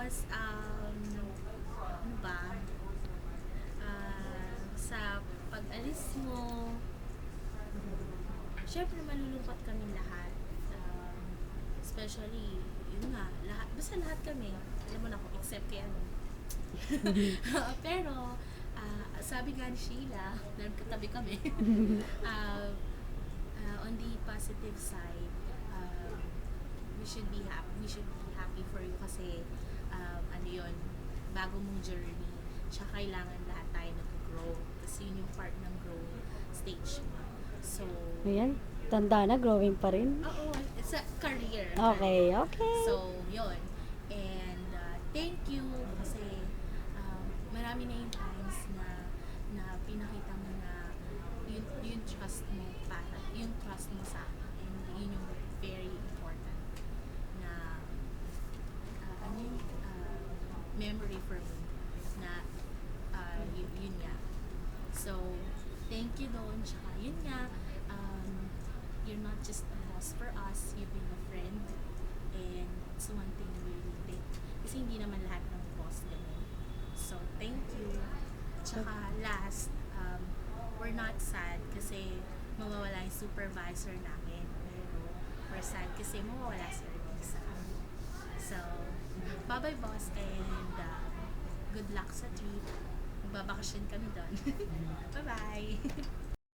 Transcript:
Tapos, ano ba? Sa pag-alis mo, syempre malulungkot kami lahat. Especially, yun nga, basta lahat kami. Alam mo na ako, except kay ano. Pero, sabi nga ni Sheila, nagkatabi kami, uh, on the positive side, we should be happy for you kasi, ano yun, bago mong journey, tsaka kailangan lahat tayo nag-grow. Kasi yun yung part ng growth stage mo. So, Ayan, tanda na, growing pa rin. oo, it's a career. Okay, okay. So, yun. And thank you kasi marami na yung times na pinakita mo na yung trust mo yung trust mo sa akin. And yun yung very important na memory for me na yun nga. So, thank you doon. Tsaka yun nga, you're not just a boss for us, you've been a friend. And it's one thing we really take. Kasi hindi naman lahat ng boss ganun. So, thank you. Tsaka last, we're not sad kasi mawawala yung supervisor namin. Pero we're sad kasi mawawala si Ernisa. So, bye-bye boss and good luck sa trip. Magbabakasyon kami doon. Bye-bye!